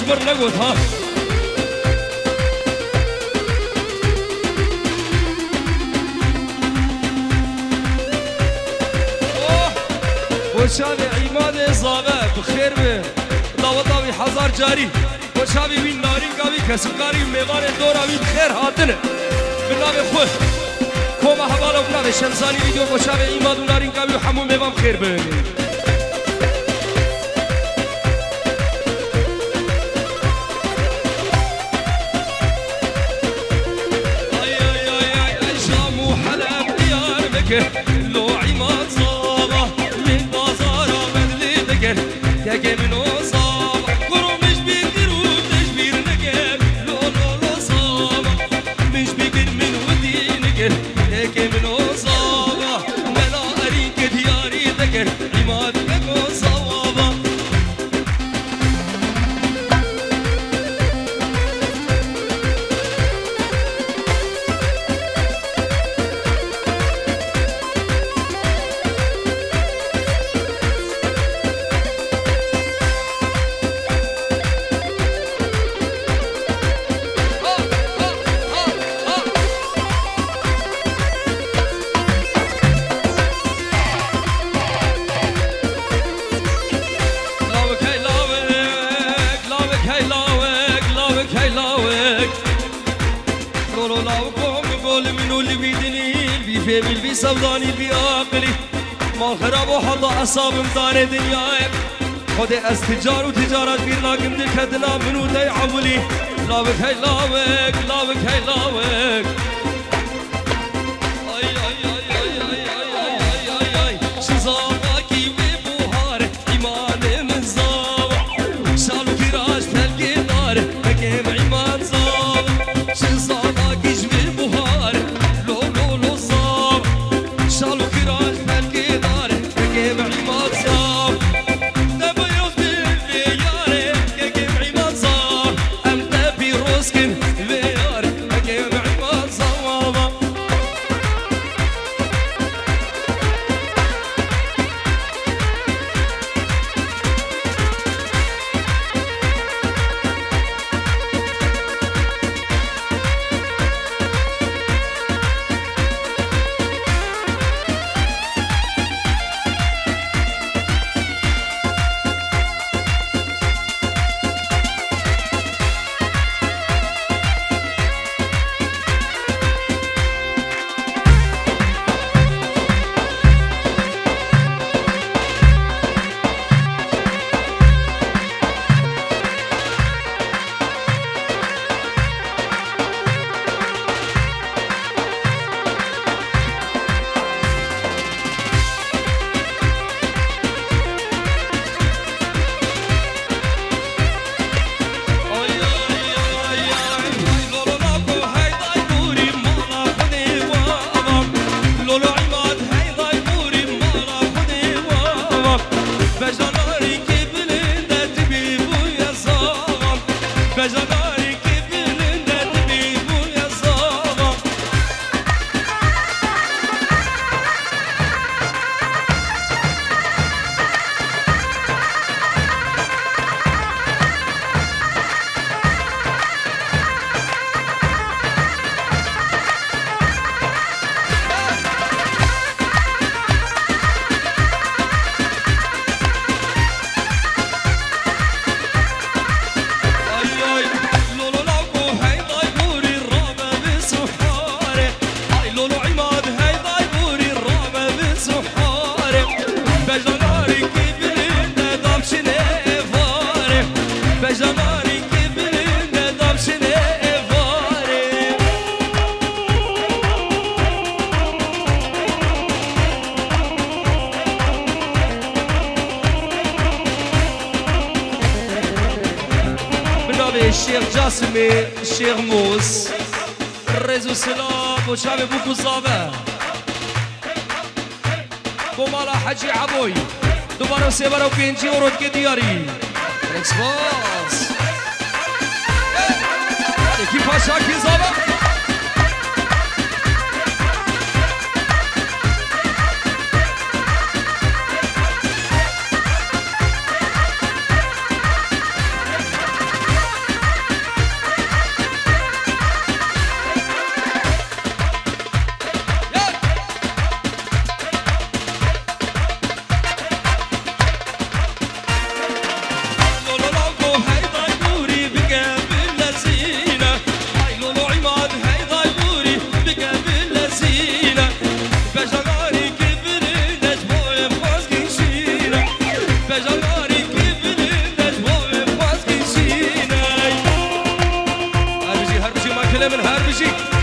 جبر نقول ها وشابي عماد صابه بخير به داوطاوي حزار جاري وشابي بين نارين قاوي كسبكاري ميوان دوراوي بخير هاتنه بالنابي خوه كوما حوالا بنابي شمساني فيديو وشابي عماد ونارين قاوي وحمو ميوان بخير به لو عماد صابه من بازارا بدلي بكر تاكي منو صابه كرو مش بيقدر وتشبير نكر لو صابه مش بيقدر من ودي نكر تاكي منو صابه ملا اريك دياري ذكر عماد يكو صوابه سوداني بعقلي ما خراب وحط أعصاب مدار دنياي خدي استجار وتجارة بير لكن دكتنا منو دي عولي لاوك هاي لاوك لاوك هاي لاوك اي اي اي اي اي اي اي اي اي شزاقي وبوهار إيمان من زاوة شالو كراش تلقي نار بكيم عمان زاوة شزاقي وبوهار لو لو لو زاوة شالو كراش تلقي نار بكيم عمان زاوة دبا يوزبي بياري بكيم عمان زاوة أم دبي روسكن بياري بكيم عمان زاوة الشيخ جاسمي الشيخ موس الريزو سلام وشابي بوكو صابه بومالا حجي عبوي دوباره وسيباره وبينجي ورود دياري اكسباس كيف هاشاكي صابه دل من هر بشی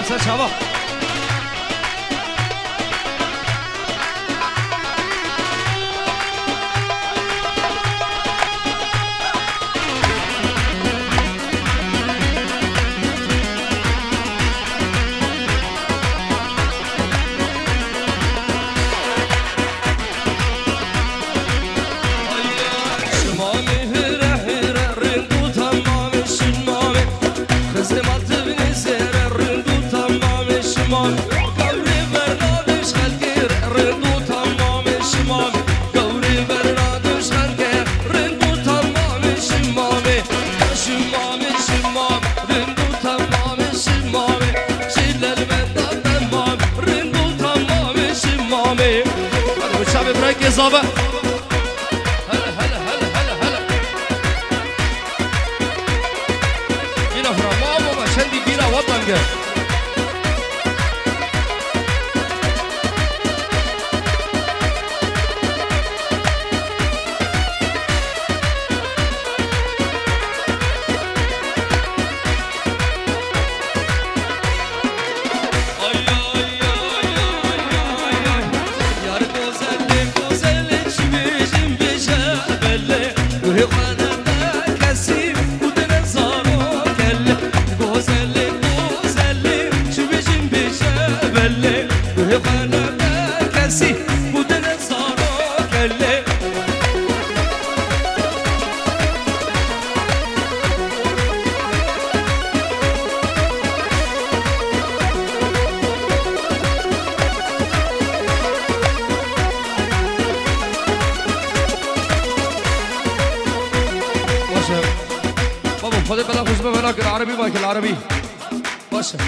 سر شباب إصابة هلا هلا هلا هلا هلا بينا فرمام ومشندي بينا وطنجة خذ بلا خشبه هناك العربي مايك العربي باشا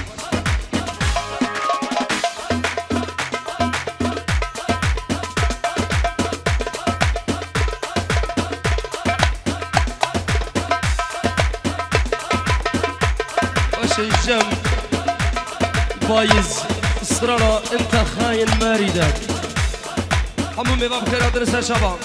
باشا الجم فايز اسرارة انت خاين ماريدك حمو ميبا بخير ادرس يا شباب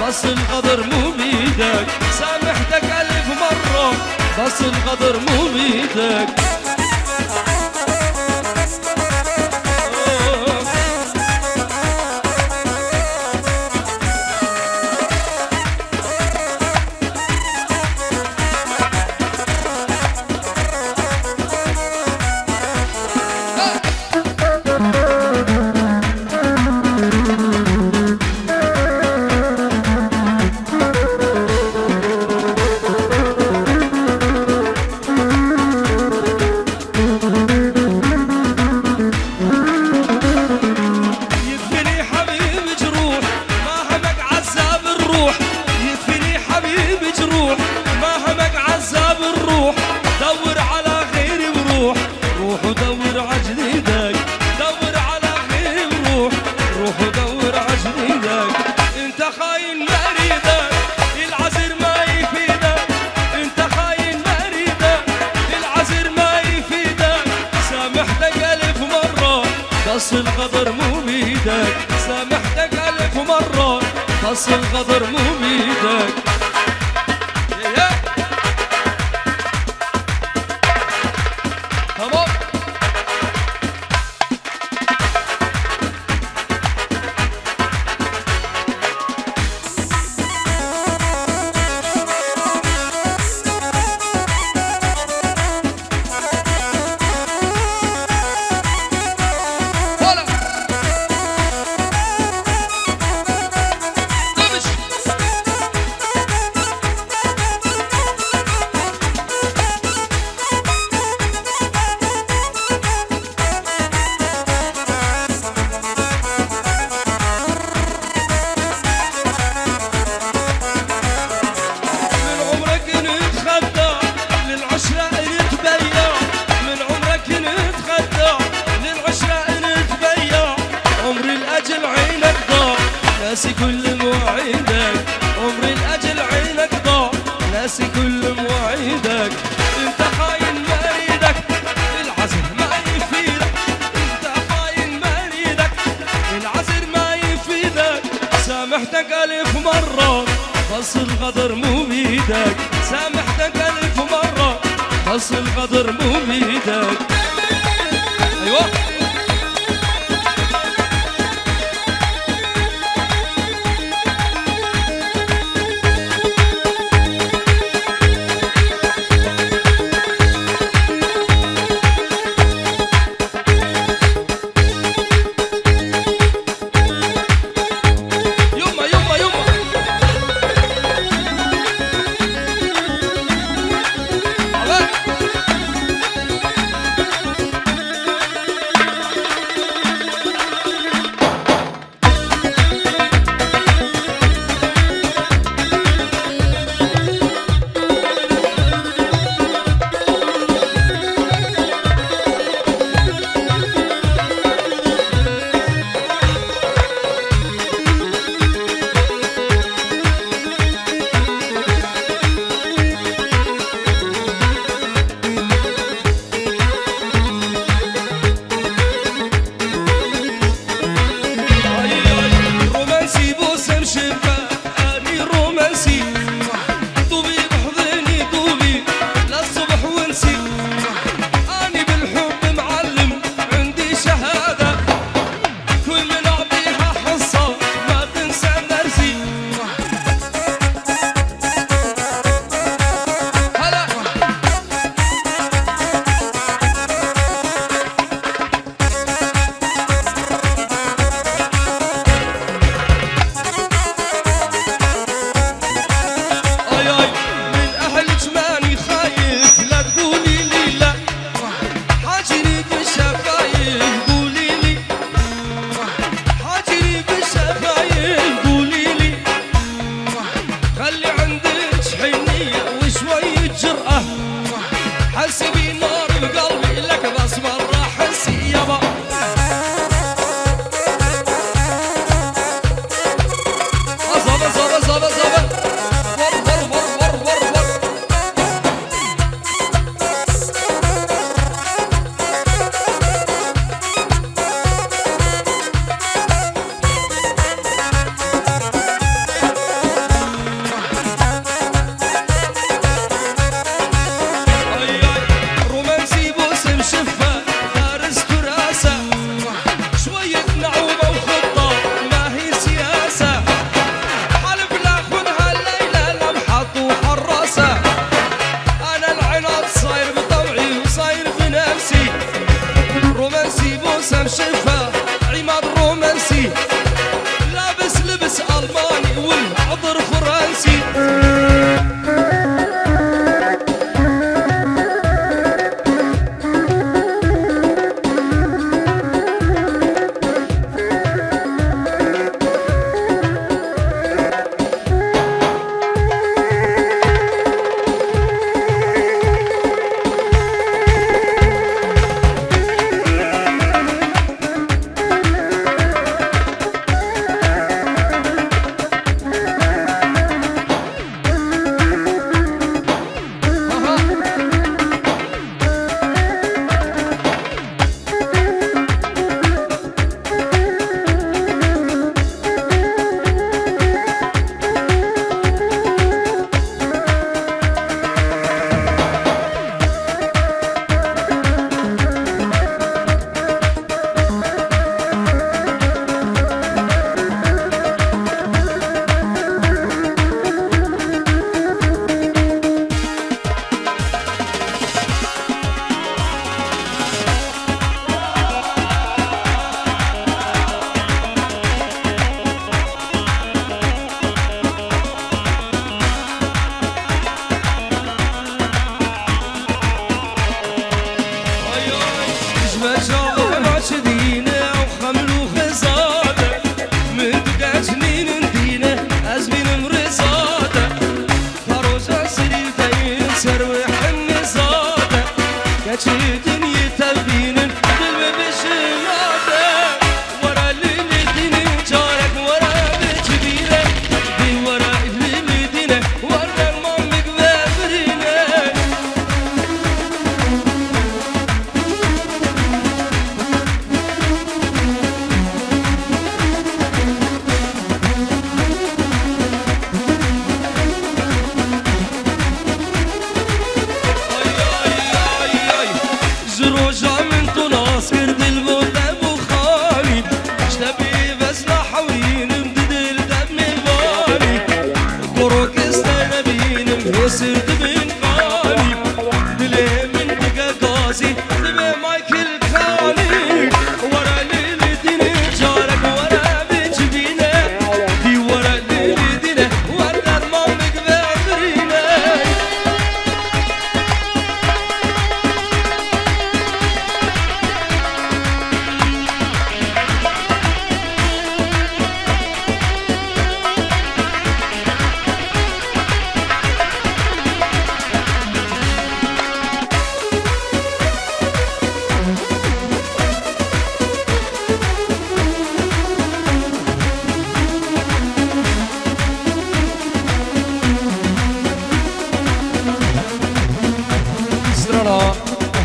بس القدر مو بيدك سامحتك ألف مرة بس القدر مو بيدك بس القدر مو بيدك سامحتك ألف مرة بس القدر مو بيدك تمام سامحتك ألف مرة بس القدر مو بيدك، سامحتك ألف مرة بس القدر مو بيدك. أيوة رازي تبي مايكل كاني ورا ليلي ديني جارك ورا بجبينه دي ورا ليلي دينه ورا المامك بابرينه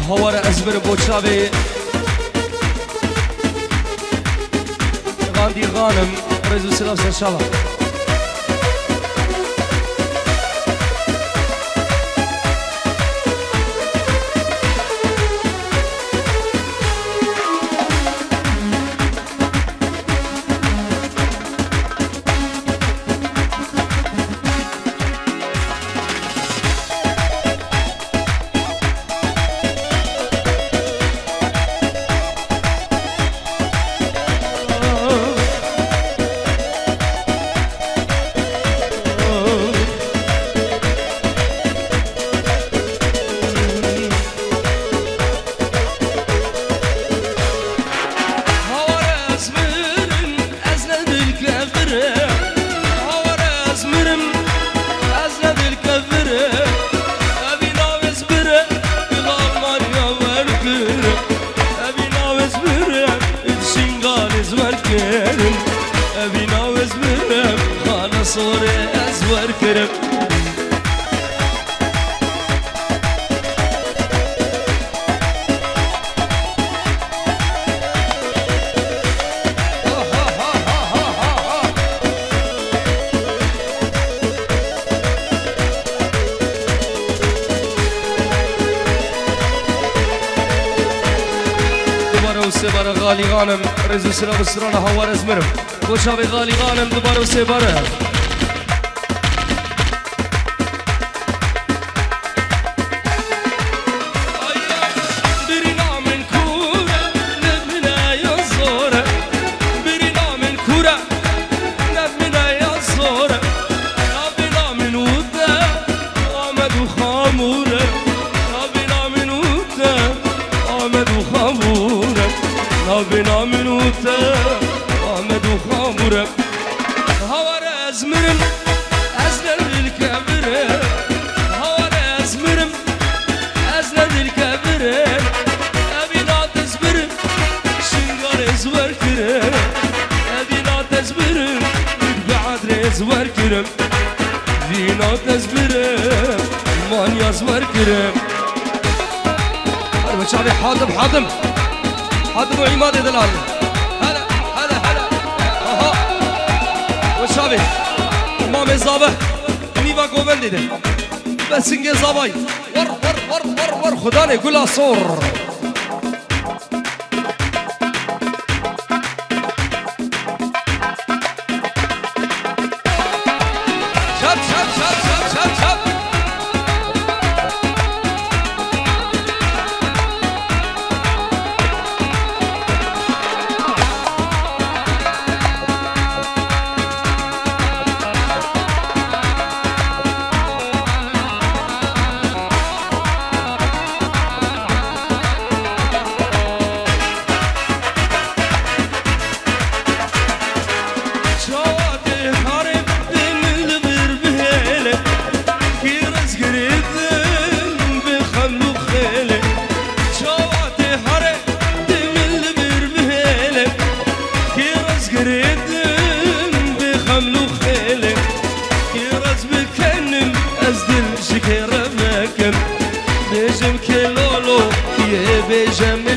هوار ازبر بوچاوي غاندي غانم رزو سلاف ان شاء الله صوري أزور كرم سبارة غالي غانم رزو سلام السرانة هوار ازمرم وشابي غالي غانم دبارة وسبارة بنا منوته آمد و خامورم هوار ازمرم ازنر الكبره هوار ازمرم ازنر الكبره ابينا تزبرم شنقار ازور كرم ابينا تزبرم بعد ازور كرم بينا تزبرم مان يزور كرم اربع شعبي حاضم حاضم حاضر وعماد دلال هلا هلا هلا اها وشابي امام الزابه نيفا گوبند ده بسنگ زابای ور ور ور ور ور خدا نه گلا سور شب شب شب شب شب شب بيجم كلولو بيجم